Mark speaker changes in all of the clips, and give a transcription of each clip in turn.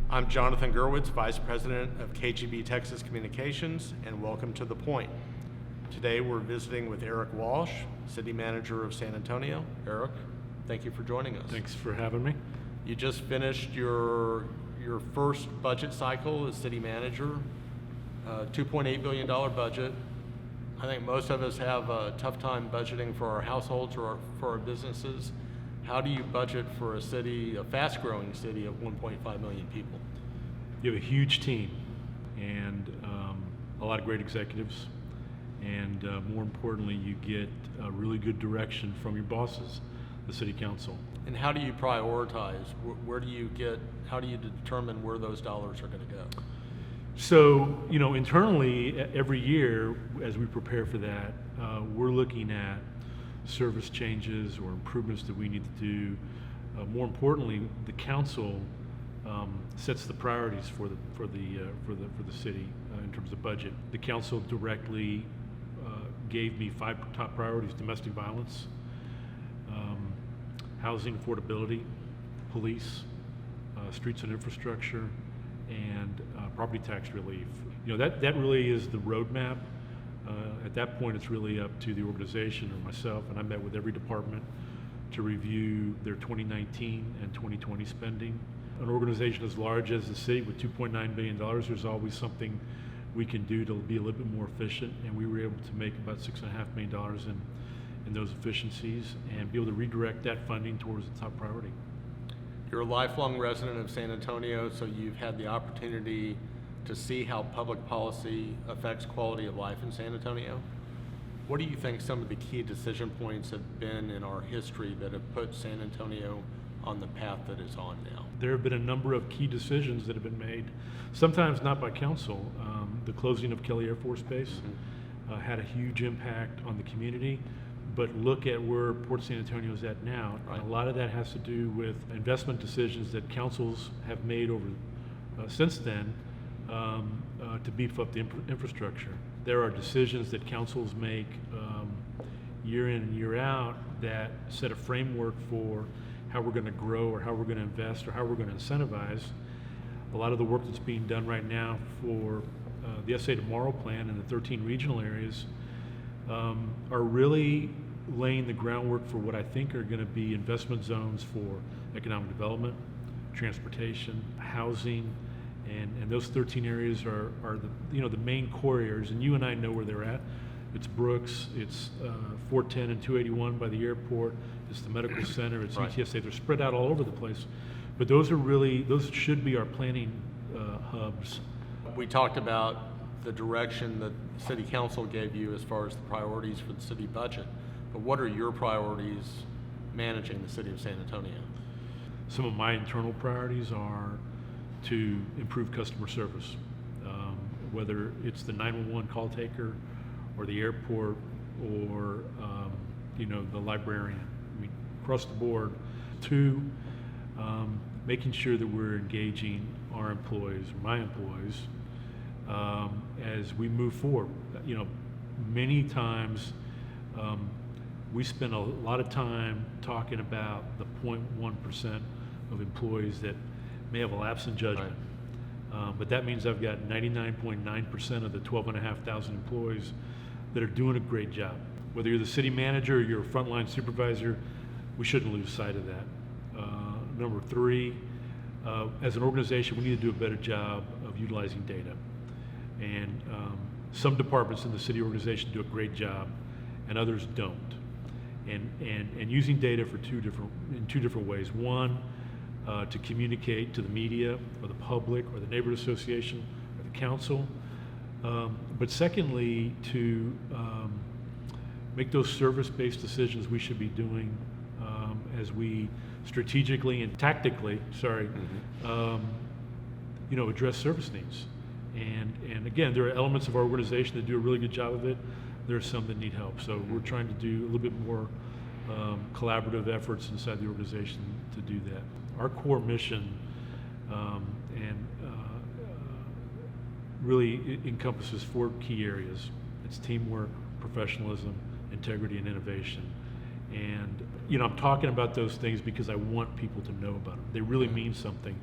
Speaker 1: I'm Jonathan Gerwitz, Vice President of KGB Texas Communications, and welcome to thePoint. Today we're visiting with Erik Walsh, City Manager of San Antonio. Erik, thank you for joining us.
Speaker 2: Thanks for having me.
Speaker 1: You just finished your first budget cycle as City Manager, $2.8 billion budget. I think most of us have a tough time budgeting for our households or for our businesses. How do you budget for a city, a fast-growing city of 1.5 million people?
Speaker 2: You have a huge team and a lot of great executives, and more importantly, you get really good direction from your bosses, the City Council.
Speaker 1: And how do you prioritize? How do you determine where those dollars are going to go?
Speaker 2: So, internally, every year, as we prepare for that, we're looking at service changes or improvements that we need to do. More importantly, the council sets the priorities for the city in terms of budget. The council directly gave me 5 top priorities: domestic violence, housing affordability, police, streets and infrastructure, and property tax relief. That really is the roadmap. At that point, it's really up to the organization or myself, and I met with every department to review their 2019 and 2020 spending. An organization as large as the city with $2.9 billion, there's always something we can do to be a little bit more efficient, and we were able to make about $6.5 million in those efficiencies and be able to redirect that funding towards the top priority.
Speaker 1: You're a lifelong resident of San Antonio, so you've had the opportunity to see how public policy affects quality of life in San Antonio. What do you think some of the key decision points have been in our history that have put San Antonio on the path that it's on now?
Speaker 2: There have been a number of key decisions that have been made, sometimes not by council. The closing of Kelly Air Force Base had a huge impact on the community, but look at where Port San Antonio is at now.
Speaker 1: Right.
Speaker 2: A lot of that has to do with investment decisions that councils have made over since then to beef up the infrastructure. There are decisions that councils make year in and year out that set a framework for how we're going to grow or how we're going to invest or how we're going to incentivize. A lot of the work that's being done right now for the SA Tomorrow plan and the 13 regional areas are really laying the groundwork for what I think are going to be investment zones for economic development, transportation, housing, and those 13 areas are the main core areas, and you and I know where they're at. It's Brooks, it's 410 and 281 by the airport, it's the medical center, it's
Speaker 1: Right.
Speaker 2: ETSA. They're spread out all over the place, but those should be our planning hubs.
Speaker 1: We talked about the direction that the City Council gave you as far as the priorities for the city budget, but what are your priorities managing the city of San Antonio?
Speaker 2: Some of my internal priorities are to improve customer service, whether it's the 911 call taker or the airport or the librarian. I mean, across the board. 2, making sure that we're engaging our employees, my employees, as we move forward. Many times we spend a lot of time talking about the 0.1% of employees that may have a lapse in judgment. Right. But that means I've got 99.9% of the 12,500 employees that are doing a great job. Whether you're the city manager or you're a frontline supervisor, we shouldn't lose sight of that. Number 3, as an organization, we need to do a better job of utilizing data. And some departments in the city organization do a great job, and others don't. And using data in two different ways. One, to communicate to the media or the public or the neighborhood association or the council. But secondly, to make those service-based decisions we should be doing as we strategically and tactically, address service needs. And again, there are elements of our organization that do a really good job of it. There are some that need help. So we're trying to do a little bit more collaborative efforts inside the organization to do that. Our core mission really encompasses 4 key areas. It's teamwork, professionalism, integrity, and innovation. And, you know, I'm talking about those things because I want people to know about them. They really mean something.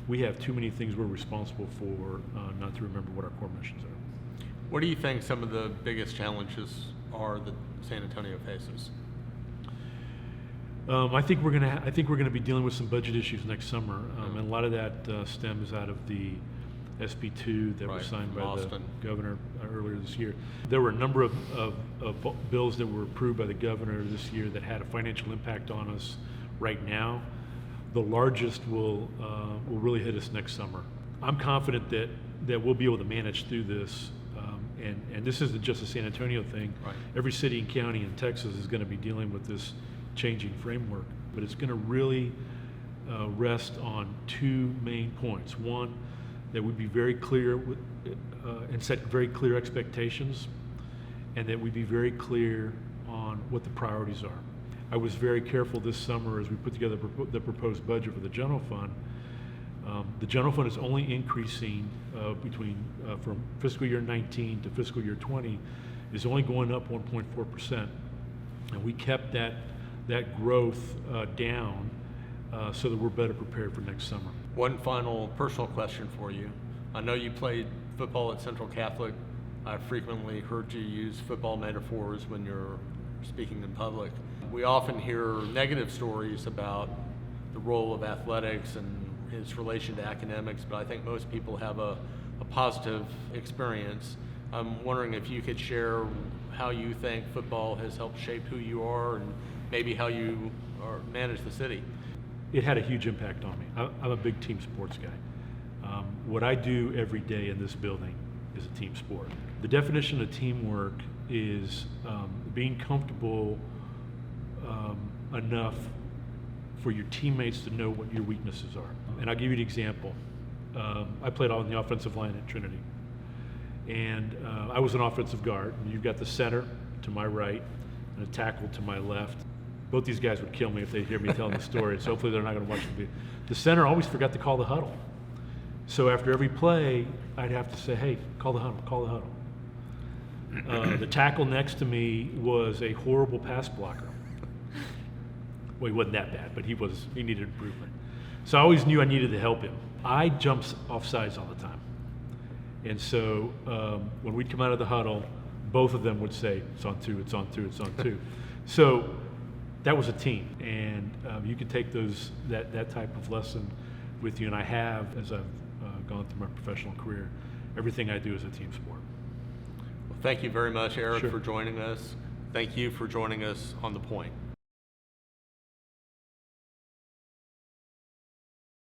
Speaker 2: We have too many things we're responsible for not to remember what our core missions are.
Speaker 1: What do you think some of the biggest challenges are that San Antonio faces?
Speaker 2: I think we're gonna be dealing with some budget issues next summer, and a lot of that stems out of the SB2 that was signed by
Speaker 1: Austin.
Speaker 2: the governor earlier this year. There were a number of bills that were approved by the governor this year that had a financial impact on us right now. The largest will really hit us next summer. I'm confident that we'll be able to manage through this, and this isn't just a San Antonio thing.
Speaker 1: Right.
Speaker 2: Every city and county in Texas is going to be dealing with this changing framework, but it's going to really rest on two main points. One, that we be very clear and set very clear expectations, and that we be very clear on what the priorities are. I was very careful this summer as we put together the proposed budget for the general fund. The general fund is only increasing from fiscal year 19 to fiscal year 20 is only going up 1.4%, and we kept that growth down so that we're better prepared for next summer.
Speaker 1: One final personal question for you. I know you played football at Central Catholic. I frequently heard you use football metaphors when you're speaking in public. We often hear negative stories about the role of athletics and its relation to academics, but I think most people have a positive experience. I'm wondering if you could share how you think football has helped shape who you are and maybe how you manage the city.
Speaker 2: It had a huge impact on me. I'm a big team sports guy. What I do every day in this building is a team sport. The definition of teamwork is being comfortable enough for your teammates to know what your weaknesses are. And I'll give you an example. I played on the offensive line at Trinity. And I was an offensive guard. And you've got the center to my right and a tackle to my left. Both these guys would kill me if they hear me telling the story, so hopefully they're not going to watch the video. The center always forgot to call the huddle. So after every play, I'd have to say, hey, call the huddle, call the huddle. The tackle next to me was a horrible pass blocker. Well, he wasn't that bad, but he needed improvement. So I always knew I needed to help him. I jumped off sides all the time. And so when we'd come out of the huddle, both of them would say, it's on two, it's on two, it's on two. So that was a team, and you can take that type of lesson with you, and I have as I've gone through my professional career. Everything I do is a team sport.
Speaker 1: Well, thank you very much, Erik,
Speaker 2: Sure.
Speaker 1: for joining us. Thank you for joining us on The Point.